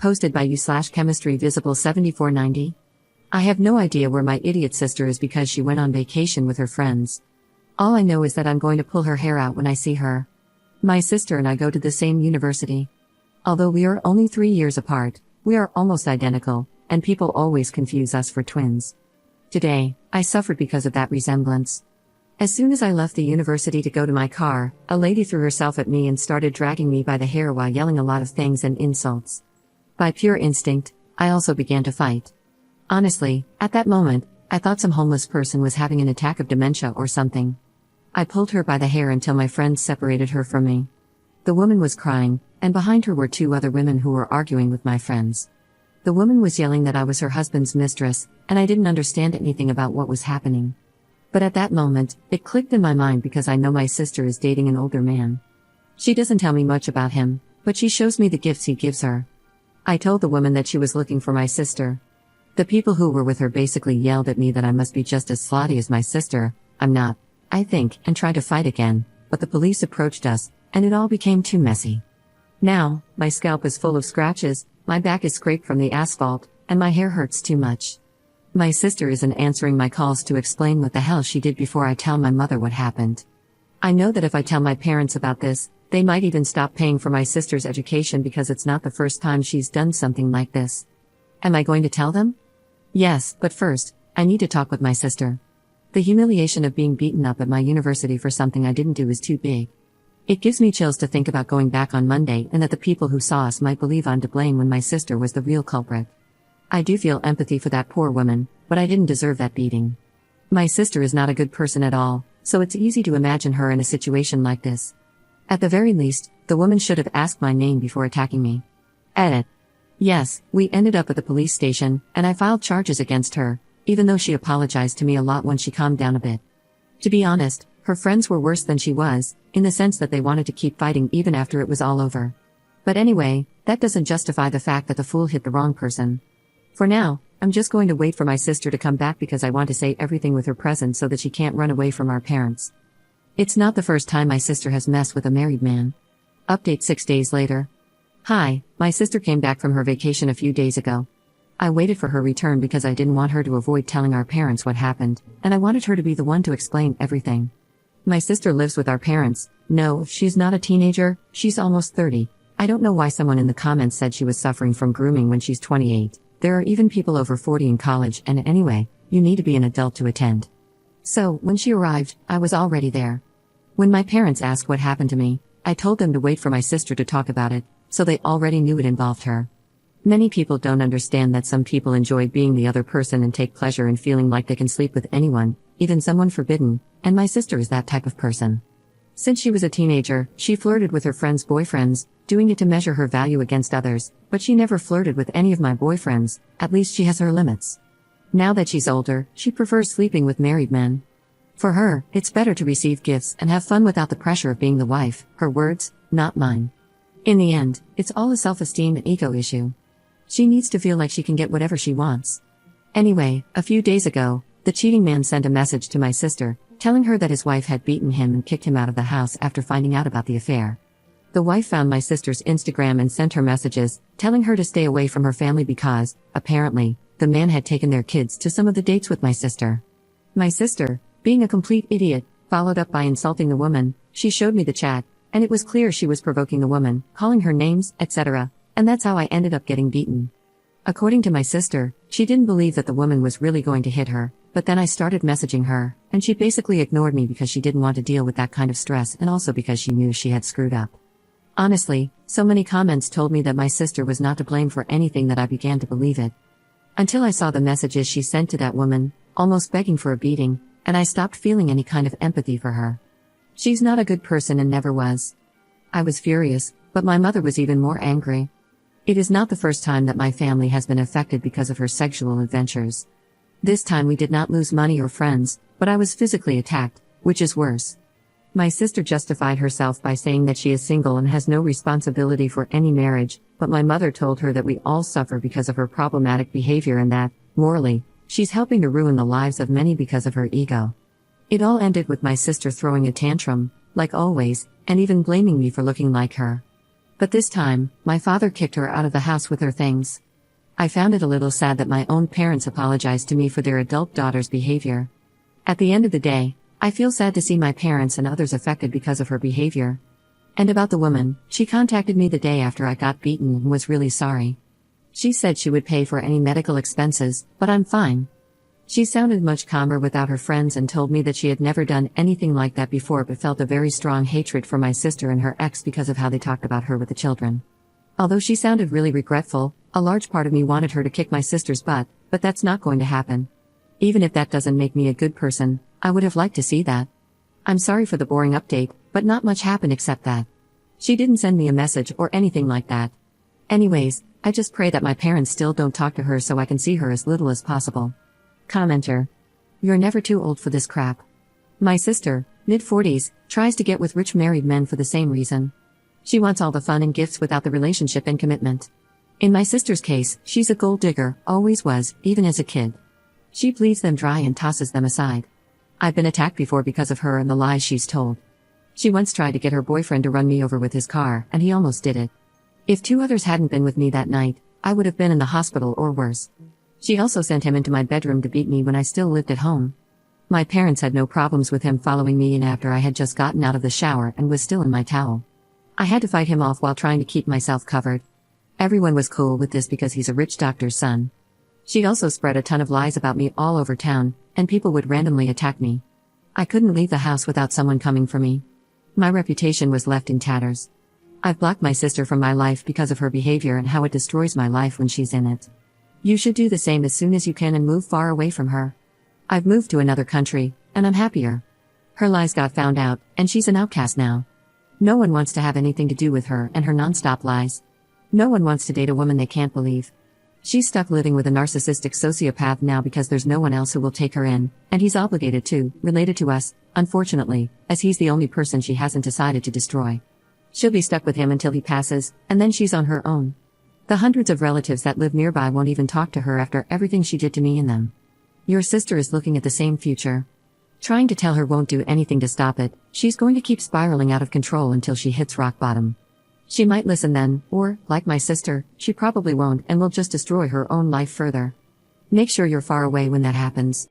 Hosted by you/chemistry visible 7490. I have no idea where my idiot sister is because she went on vacation with her friends. All I know is that I'm going to pull her hair out when I see her. My sister and I go to the same university. Although we are only 3 years apart, we are almost identical, and people always confuse us for twins. Today, I suffered because of that resemblance. As soon as I left the university to go to my car, a lady threw herself at me and started dragging me by the hair while yelling a lot of things and insults. By pure instinct, I also began to fight. Honestly, at that moment, I thought some homeless person was having an attack of dementia or something. I pulled her by the hair until my friends separated her from me. The woman was crying, and behind her were 2 other women who were arguing with my friends. The woman was yelling that I was her husband's mistress, and I didn't understand anything about what was happening. But at that moment, it clicked in my mind because I know my sister is dating an older man. She doesn't tell me much about him, but she shows me the gifts he gives her. I told the woman that she was looking for my sister. The people who were with her basically yelled at me that I must be just as slutty as my sister. I'm not, I think, and tried to fight again, but the police approached us, and it all became too messy. Now, my scalp is full of scratches, my back is scraped from the asphalt, and my hair hurts too much. My sister isn't answering my calls to explain what the hell she did before I tell my mother what happened. I know that if I tell my parents about this, they might even stop paying for my sister's education because it's not the first time she's done something like this. Am I going to tell them? Yes, but first, I need to talk with my sister. The humiliation of being beaten up at my university for something I didn't do is too big. It gives me chills to think about going back on Monday and that the people who saw us might believe I'm to blame when my sister was the real culprit. I do feel empathy for that poor woman, but I didn't deserve that beating. My sister is not a good person at all, so it's easy to imagine her in a situation like this. At the very least, the woman should have asked my name before attacking me. Edit. Yes, we ended up at the police station, and I filed charges against her, even though she apologized to me a lot when she calmed down a bit. To be honest, her friends were worse than she was, in the sense that they wanted to keep fighting even after it was all over. But anyway, that doesn't justify the fact that the fool hit the wrong person. For now, I'm just going to wait for my sister to come back because I want to say everything with her present so that she can't run away from our parents. It's not the first time my sister has messed with a married man. Update 6 days later. Hi, my sister came back from her vacation a few days ago. I waited for her return because I didn't want her to avoid telling our parents what happened, and I wanted her to be the one to explain everything. My sister lives with our parents. No, she's not a teenager, she's almost 30. I don't know why someone in the comments said she was suffering from grooming when she's 28. There are even people over 40 in college, and anyway, you need to be an adult to attend. So, when she arrived, I was already there. When my parents asked what happened to me, I told them to wait for my sister to talk about it, so they already knew it involved her. Many people don't understand that some people enjoy being the other person and take pleasure in feeling like they can sleep with anyone, even someone forbidden, and my sister is that type of person. Since she was a teenager, she flirted with her friends' boyfriends, doing it to measure her value against others, but she never flirted with any of my boyfriends, at least she has her limits. Now that she's older, she prefers sleeping with married men. For her, it's better to receive gifts and have fun without the pressure of being the wife, her words, not mine. In the end, it's all a self-esteem and ego issue. She needs to feel like she can get whatever she wants. Anyway, a few days ago, the cheating man sent a message to my sister, telling her that his wife had beaten him and kicked him out of the house after finding out about the affair. The wife found my sister's Instagram and sent her messages, telling her to stay away from her family because, apparently, the man had taken their kids to some of the dates with my sister. My sister, being a complete idiot, followed up by insulting the woman. She showed me the chat, and it was clear she was provoking the woman, calling her names, etc., and that's how I ended up getting beaten. According to my sister, she didn't believe that the woman was really going to hit her, but then I started messaging her, and she basically ignored me because she didn't want to deal with that kind of stress and also because she knew she had screwed up. Honestly, so many comments told me that my sister was not to blame for anything that I began to believe it. Until I saw the messages she sent to that woman, almost begging for a beating, and I stopped feeling any kind of empathy for her. She's not a good person and never was. I was furious, but my mother was even more angry. It is not the first time that my family has been affected because of her sexual adventures. This time we did not lose money or friends, but I was physically attacked, which is worse. My sister justified herself by saying that she is single and has no responsibility for any marriage, but my mother told her that we all suffer because of her problematic behavior and that, morally, she's helping to ruin the lives of many because of her ego. It all ended with my sister throwing a tantrum, like always, and even blaming me for looking like her. But this time, my father kicked her out of the house with her things. I found it a little sad that my own parents apologized to me for their adult daughter's behavior. At the end of the day, I feel sad to see my parents and others affected because of her behavior. And about the woman, she contacted me the day after I got beaten and was really sorry. She said she would pay for any medical expenses, but I'm fine. She sounded much calmer without her friends and told me that she had never done anything like that before but felt a very strong hatred for my sister and her ex because of how they talked about her with the children. Although she sounded really regretful, a large part of me wanted her to kick my sister's butt, but that's not going to happen. Even if that doesn't make me a good person, I would have liked to see that. I'm sorry for the boring update, but not much happened except that. She didn't send me a message or anything like that. Anyways, I just pray that my parents still don't talk to her so I can see her as little as possible. Commenter. You're never too old for this crap. My sister, mid-40s, tries to get with rich married men for the same reason. She wants all the fun and gifts without the relationship and commitment. In my sister's case, she's a gold digger, always was, even as a kid. She bleeds them dry and tosses them aside. I've been attacked before because of her and the lies she's told. She once tried to get her boyfriend to run me over with his car, and he almost did it. If 2 others hadn't been with me that night, I would have been in the hospital or worse. She also sent him into my bedroom to beat me when I still lived at home. My parents had no problems with him following me in after I had just gotten out of the shower and was still in my towel. I had to fight him off while trying to keep myself covered. Everyone was cool with this because he's a rich doctor's son. She'd also spread a ton of lies about me all over town, and people would randomly attack me. I couldn't leave the house without someone coming for me. My reputation was left in tatters. I've blocked my sister from my life because of her behavior and how it destroys my life when she's in it. You should do the same as soon as you can and move far away from her. I've moved to another country, and I'm happier. Her lies got found out, and she's an outcast now. No one wants to have anything to do with her and her non-stop lies. No one wants to date a woman they can't believe. She's stuck living with a narcissistic sociopath now because there's no one else who will take her in, and he's obligated to, related to us, unfortunately, as he's the only person she hasn't decided to destroy. She'll be stuck with him until he passes, and then she's on her own. The hundreds of relatives that live nearby won't even talk to her after everything she did to me and them. Your sister is looking at the same future. Trying to tell her won't do anything to stop it, she's going to keep spiraling out of control until she hits rock bottom. She might listen then, or, like my sister, she probably won't and will just destroy her own life further. Make sure you're far away when that happens.